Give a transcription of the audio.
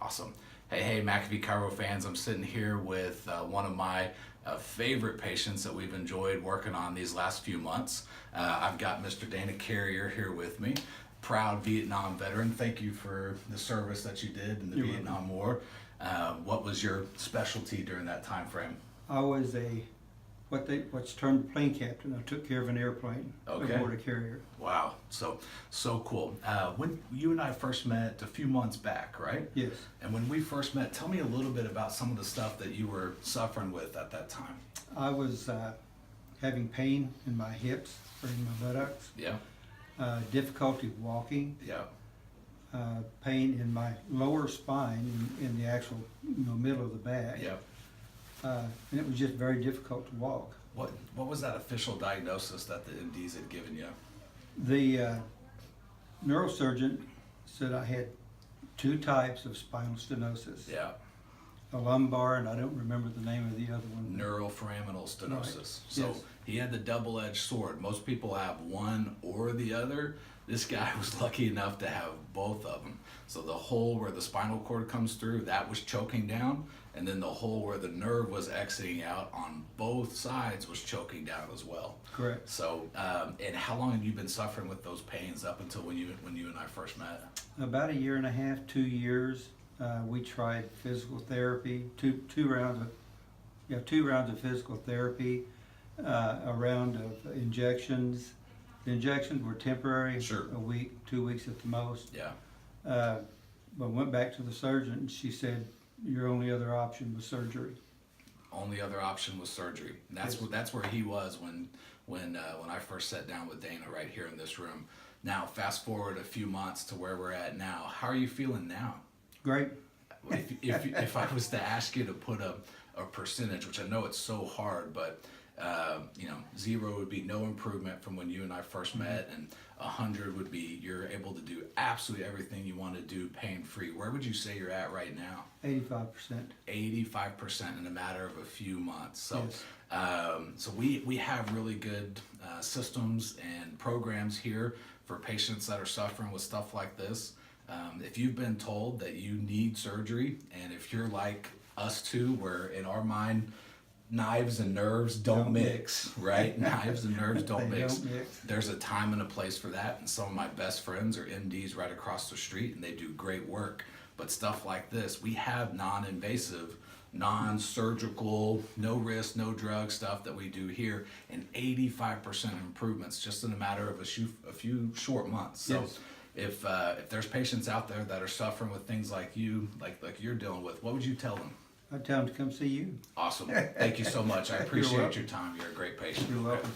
Awesome. Hey, McAfee Chiro fans, I'm sitting here with one of my favorite patients that we've enjoyed working on these last few months. I've got Mr. Dana Carrier here with me, proud Vietnam veteran. Thank you for the service that you did in the Vietnam War. What was your specialty during that time frame? I was what's termed plane captain. I took care of an airplane aboard a carrier. Wow, so cool. When you and I first met a few months back, right? Yes. And when we first met, tell me a little bit about some of the stuff that you were suffering with at that time. I was having pain in my hips or in my buttocks. Yeah. Difficulty walking. Yeah. Pain in my lower spine in the actual middle of the back. Yeah. And it was just very difficult to walk. What was that official diagnosis that the MDs had given you? The neurosurgeon said I had two types of spinal stenosis. Yeah. A lumbar, and I don't remember the name of the other one. Neuroforaminal stenosis. Right. So Yes. he had the double-edged sword. Most people have one or the other. This guy was lucky enough to have both of them. So the hole where the spinal cord comes through, that was choking down, and then the hole where the nerve was exiting out on both sides was choking down as well. Correct. So, and how long have you been suffering with those pains up until when you and I first met? About a year and a half, 2 years. We tried physical therapy, two rounds of physical therapy, a round of injections. The injections were temporary, Sure. a week, 2 weeks at the most. Yeah. But went back to the surgeon, and she said, your only other option was surgery. Only other option was surgery. And that's where he was when I first sat down with Dana right here in this room. Now, fast forward a few months to where we're at now. How are you feeling now? Great. If I was to ask you to put a percentage, which I know it's so hard, but 0 would be no improvement from when you and I first met, and 100 would be you're able to do absolutely everything you want to do pain-free. Where would you say you're at right now? 85%. 85% in a matter of a few months. So, Yes. so we have really good systems and programs here for patients that are suffering with stuff like this. If you've been told that you need surgery, and if you're like us two, where in our mind, knives and nerves don't mix, right? Knives and nerves don't mix. There's a time and a place for that, and some of my best friends are MDs right across the street, and they do great work. But stuff like this, we have non-invasive, non-surgical, no risk, no drug stuff that we do here, and 85% improvements just in a matter of a few short months. So. Yes. If there's patients out there that are suffering with things like you're dealing with, what would you tell them? I'd tell them to come see you. Awesome. Thank you so much. I appreciate your time. You're a great patient. You're welcome.